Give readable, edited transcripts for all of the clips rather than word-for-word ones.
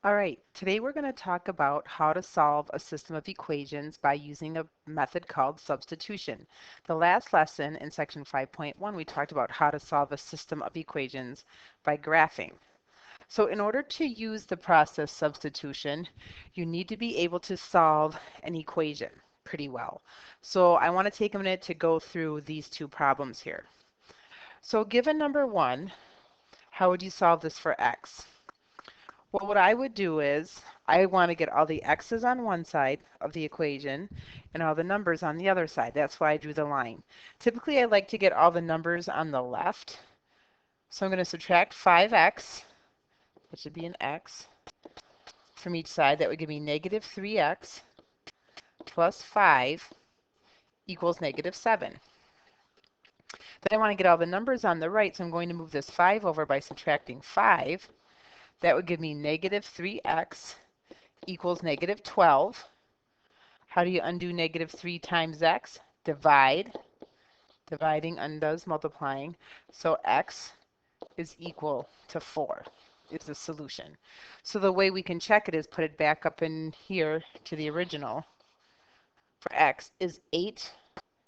All right, today we're going to talk about how to solve a system of equations by using a method called substitution. The last lesson in section 5.1, we talked about how to solve a system of equations by graphing. So in order to use the process substitution, you need to be able to solve an equation pretty well. So I want to take a minute to go through these two problems here. So given number 1, how would you solve this for x? Well, what I would do is I want to get all the x's on one side of the equation and all the numbers on the other side. That's why I drew the line. Typically, I like to get all the numbers on the left. So I'm going to subtract 5x, that should be an x, from each side. That would give me negative 3x plus 5 equals negative 7. Then I want to get all the numbers on the right, so I'm going to move this 5 over by subtracting 5. That would give me negative 3x equals negative 12. How do you undo negative 3 times x? Divide. Dividing undoes multiplying. So x is equal to 4 is the solution. So the way we can check it is put it back up in here to the original. For x is 8.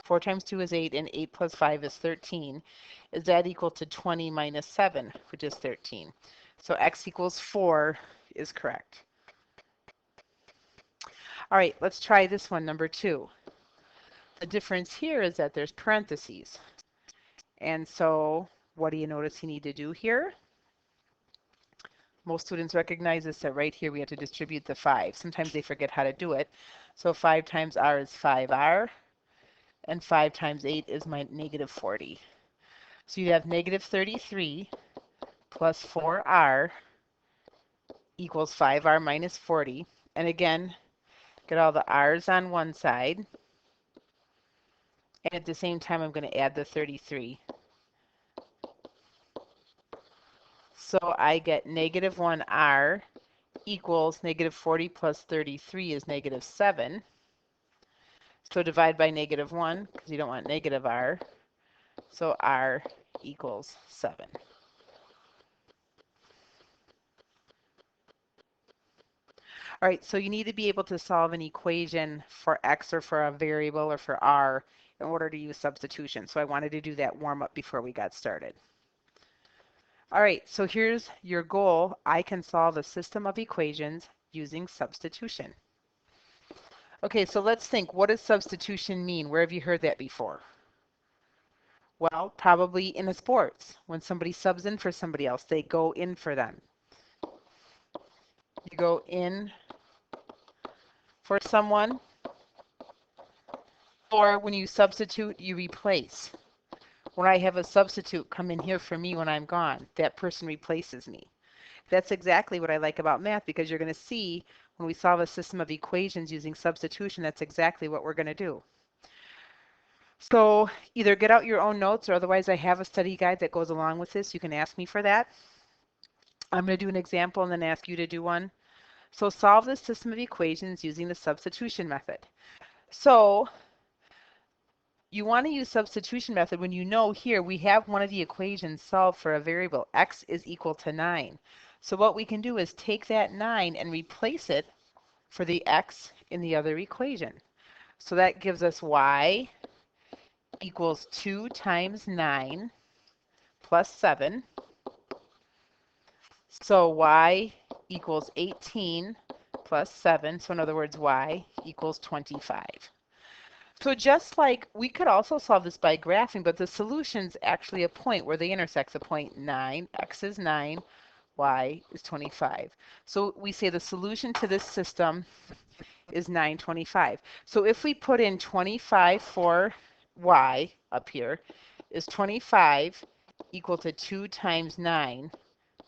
4 times 2 is 8, and 8 plus 5 is 13. Is that equal to 20 minus 7, which is 13? So x equals 4 is correct. All right, let's try this one, number 2. The difference here is that there's parentheses. And so what do you notice you need to do here? Most students recognize this, that right here we have to distribute the 5. Sometimes they forget how to do it. So 5 times r is 5r, and 5 times 8 is my negative 40. So you have negative 33 plus 4r equals 5r minus 40. And again, get all the r's on one side. And at the same time, I'm going to add the 33. So I get negative 1r equals negative 40 plus 33 is negative 7. So divide by negative 1 because you don't want negative r. So r equals 7. All right, so you need to be able to solve an equation for x or for a variable or for r in order to use substitution. So I wanted to do that warm up before we got started. All right, so here's your goal. I can solve a system of equations using substitution. Okay, so let's think, what does substitution mean? Where have you heard that before? Well, probably in a sports. When somebody subs in for somebody else, they go in for them. You go in for someone, or when you substitute, you replace. When I have a substitute come in here for me when I'm gone, that person replaces me. That's exactly what I like about math, because you're going to see when we solve a system of equations using substitution, that's exactly what we're going to do. So either get out your own notes, or otherwise I have a study guide that goes along with this. You can ask me for that. I'm going to do an example and then ask you to do one. So solve the system of equations using the substitution method. So you want to use substitution method when you know here we have one of the equations solved for a variable. X is equal to 9. So what we can do is take that 9 and replace it for the x in the other equation. So that gives us y equals 2 times 9 plus 7. So y equals 18 plus 7. So in other words, y equals 25. So just like we could also solve this by graphing, but the solution's actually a point where they intersect. The point 9, x is 9, y is 25. So we say the solution to this system is 925. So if we put in 25 for y up here, is 25 equal to 2 times 9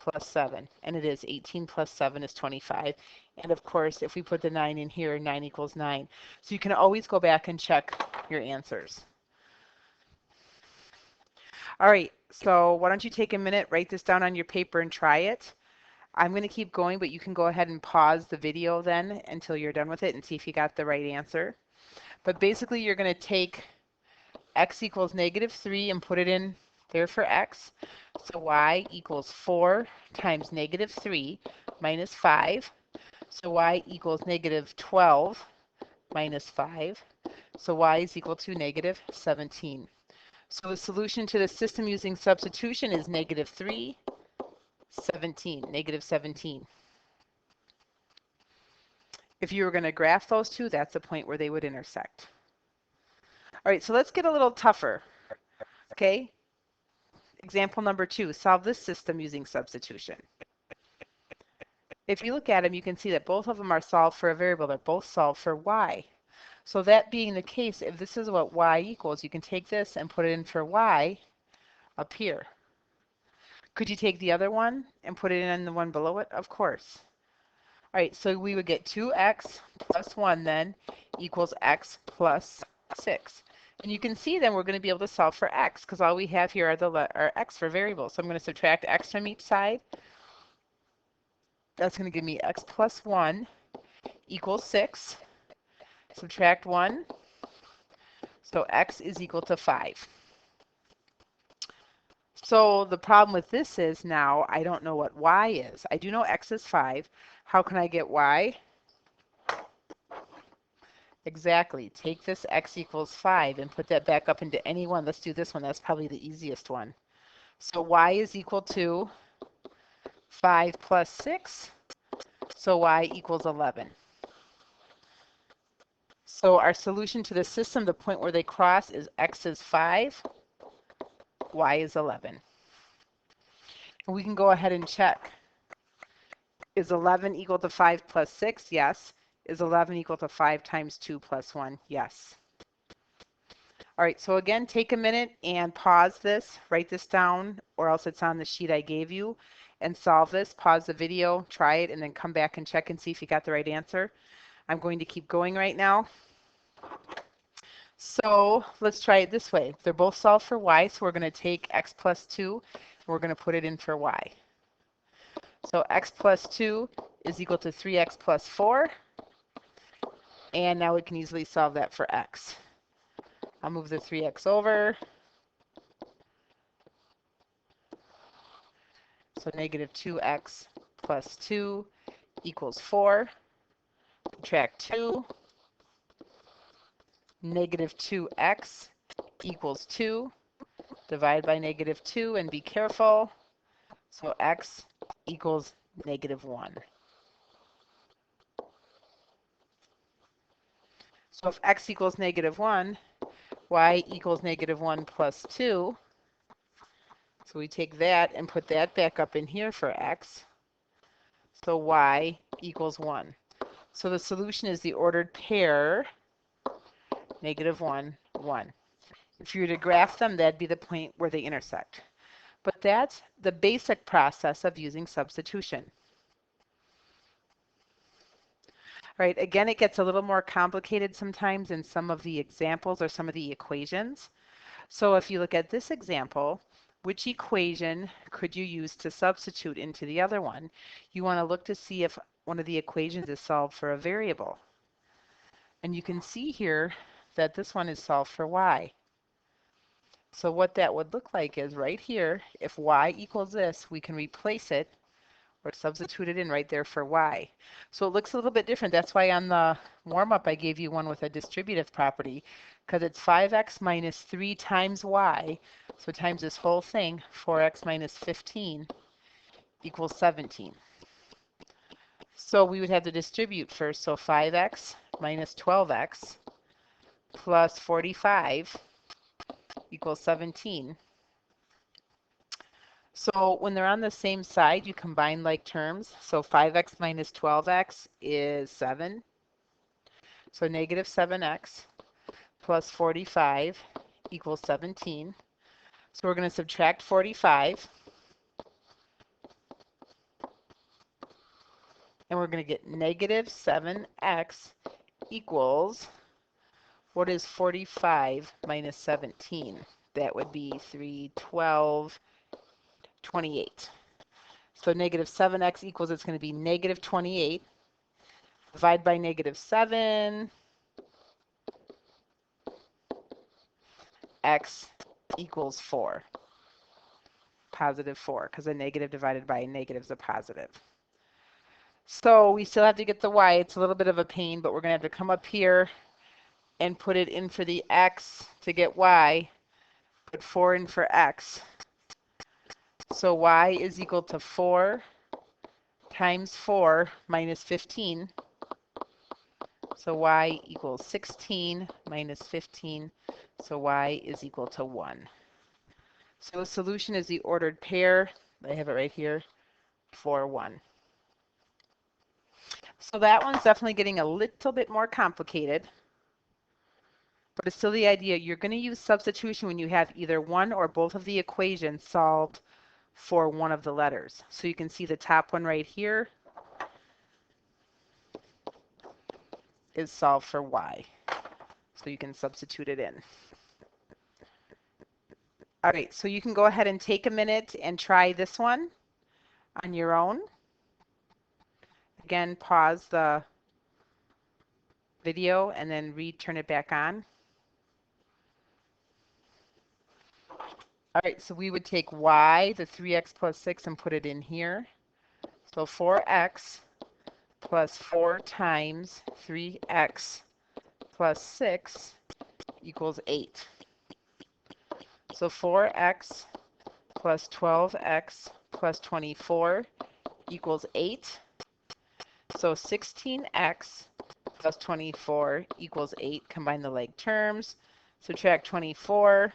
plus 7? And it is. 18 plus 7 is 25. And of course, if we put the 9 in here, 9 equals 9. So you can always go back and check your answers. All right, so why don't you take a minute, write this down on your paper and try it. I'm going to keep going, but you can go ahead and pause the video then until you're done with it and see if you got the right answer. But basically, you're going to take x equals negative 3 and put it in there for x. So y equals 4 times negative 3 minus 5. So y equals negative 12 minus 5. So y is equal to negative 17. So the solution to the system using substitution is negative 3, 17, negative 17. If you were going to graph those two, that's the point where they would intersect. All right, so let's get a little tougher. Okay, example number 2, solve this system using substitution. If you look at them, you can see that both of them are solved for a variable. They're both solved for y. So that being the case, if this is what y equals, you can take this and put it in for y up here. Could you take the other one and put it in the one below it? Of course. All right, so we would get 2x plus 1 then equals x plus 6. And you can see then we're going to be able to solve for x because all we have here are x for variables. So I'm going to subtract x from each side. That's going to give me x plus 1 equals 6. Subtract 1. So x is equal to 5. So the problem with this is now I don't know what y is. I do know x is 5. How can I get y? Exactly. Take this x equals 5 and put that back up into any one. Let's do this one. That's probably the easiest one. So y is equal to 5 plus 6. So y equals 11. So our solution to the system, the point where they cross, is x is 5, y is 11. And we can go ahead and check. Is 11 equal to 5 plus 6? Yes. Is 11 equal to 5 times 2 plus 1? Yes. All right, so again, take a minute and pause this, write this down, or else it's on the sheet I gave you, and solve this. Pause the video, try it, and then come back and check and see if you got the right answer. I'm going to keep going right now. So let's try it this way. They're both solved for y, so we're going to take x plus 2, and we're going to put it in for y. So x plus 2 is equal to 3x plus 4. And now we can easily solve that for x. I'll move the 3x over. So negative 2x plus 2 equals 4. Subtract 2. Negative 2x equals 2. Divide by negative 2 and be careful. So x equals negative 1. So if x equals negative 1, y equals negative 1 plus 2. So we take that and put that back up in here for x. So y equals 1. So the solution is the ordered pair, negative 1, 1. If you were to graph them, that'd be the point where they intersect. But that's the basic process of using substitution. Right, again, it gets a little more complicated sometimes in some of the examples or some of the equations. So if you look at this example, which equation could you use to substitute into the other one? You want to look to see if one of the equations is solved for a variable. And you can see here that this one is solved for y. So what that would look like is right here, if y equals this, we can replace it or substitute it in right there for y. So it looks a little bit different. That's why on the warm-up I gave you one with a distributive property, because it's 5x minus 3 times y. So times this whole thing, 4x minus 15 equals 17. So we would have to distribute first. So 5x minus 12x plus 45 equals 17. So when they're on the same side, you combine like terms. So 5x minus 12x is 7. So negative 7x plus 45 equals 17. So we're going to subtract 45. And we're going to get negative 7x equals, what is 45 minus 17? That would be 3, 12, 28. So negative 7x equals, it's going to be negative 28. Divide by negative 7. X equals 4. positive 4, because a negative divided by a negative is a positive. So we still have to get the y. It's a little bit of a pain, but we're going to have to come up here and put it in for the x to get y. Put 4 in for x. So y is equal to 4 times 4 minus 15. So y equals 16 minus 15. So y is equal to 1. So the solution is the ordered pair. I have it right here, 4, 1. So that one's definitely getting a little bit more complicated. But it's still the idea. You're going to use substitution when you have either one or both of the equations solved for one of the letters. So you can see the top one right here is solved for y. So you can substitute it in. All right, so you can go ahead and take a minute and try this one on your own. Again, pause the video and then turn it back on. All right, so we would take y, the 3x plus 6, and put it in here. So 4x plus 4 times 3x plus 6 equals 8. So 4x plus 12x plus 24 equals 8. So 16x plus 24 equals 8. Combine the like terms. Subtract 24.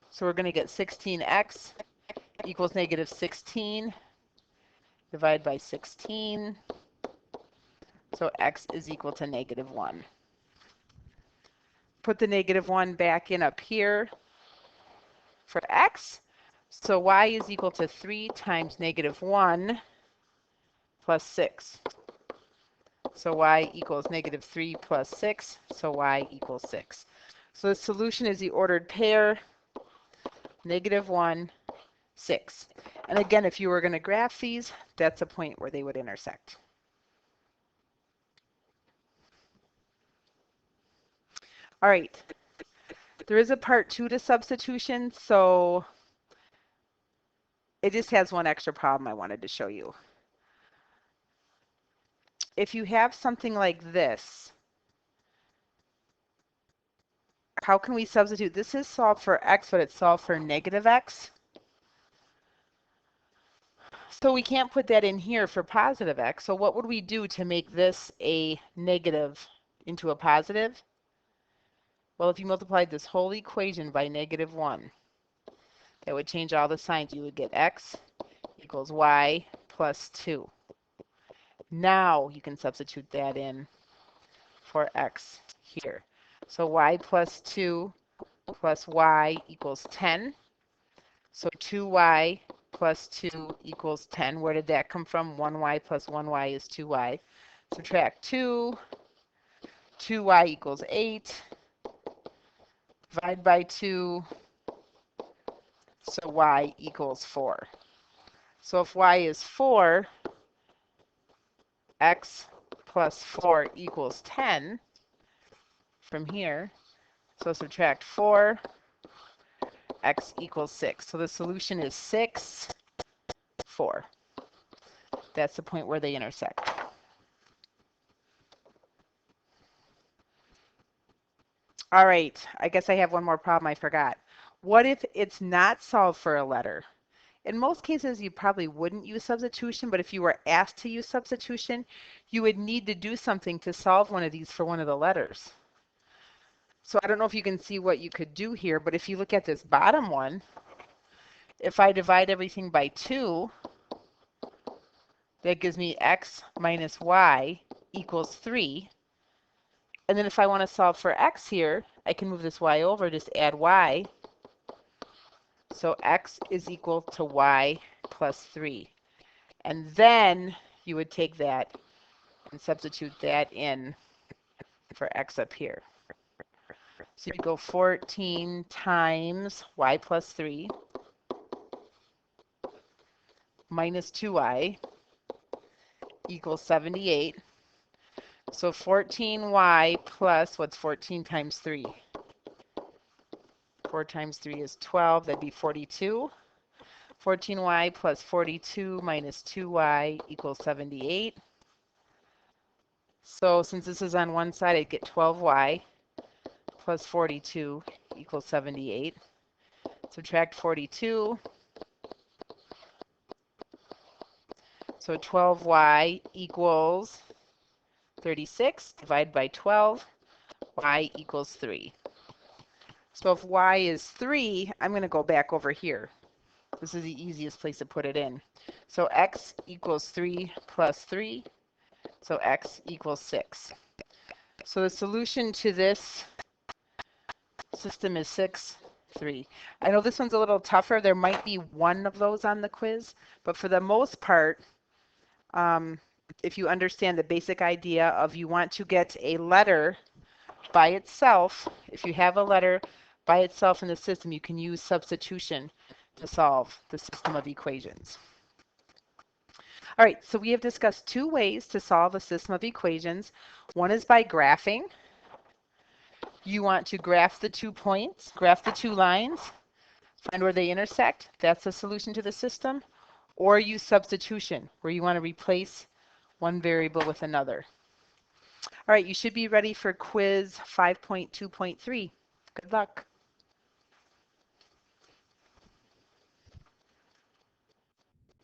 So we're going to get 16x equals negative 16. Divide by 16. So x is equal to negative 1. Put the negative 1 back in up here for x. So y is equal to 3 times negative 1 plus 6. So y equals negative 3 plus 6. So y equals 6. So the solution is the ordered pair, negative 1, 6. And again, if you were going to graph these, that's a point where they would intersect. All right. There is a part 2 to substitution, so it just has one extra problem I wanted to show you. If you have something like this, how can we substitute? This is solved for x, but it's solved for negative x. So we can't put that in here for positive x. So what would we do to make this a negative into a positive? Well, if you multiplied this whole equation by negative 1, that would change all the signs. You would get x equals y plus 2. Now you can substitute that in for x here. So y plus 2 plus y equals 10. So 2y plus 2 equals 10. Where did that come from? 1y plus 1y is 2y. Subtract 2. 2y equals 8. Divide by 2. So y equals 4. So if y is 4, x plus 4 equals 10 from here. So subtract 4, x equals 6. So the solution is 6, 4. That's the point where they intersect. All right, I guess I have one more problem I forgot. What if it's not solved for a letter? In most cases, you probably wouldn't use substitution, but if you were asked to use substitution, you would need to do something to solve one of these for one of the letters. So I don't know if you can see what you could do here, but if you look at this bottom one, if I divide everything by 2, that gives me x minus y equals 3. And then if I want to solve for x here, I can move this y over, just add y. So x is equal to y plus 3. And then you would take that and substitute that in for x up here. So you go 14 times y plus 3 minus 2y equals 78. So 14y plus, what's 14 times 3? 4 times 3 is 12. That'd be 42. 14y plus 42 minus 2y equals 78. So since this is on one side, I'd get 12y plus 42 equals 78. Subtract 42. So 12y equals 36. Divide by 12. Y equals 3. So if y is 3, I'm going to go back over here. This is the easiest place to put it in. So x equals 3 plus 3. So x equals 6. So the solution to this system is 6, 3. I know this one's a little tougher. There might be one of those on the quiz, but for the most part, if you understand the basic idea of you want to get a letter by itself, if you have a letter by itself in the system, you can use substitution to solve the system of equations. All right, so we have discussed two ways to solve a system of equations. One is by graphing. You want to graph the 2 points, graph the 2 lines, find where they intersect. That's the solution to the system. Or use substitution, where you want to replace one variable with another. All right, you should be ready for quiz 5.2.3. Good luck.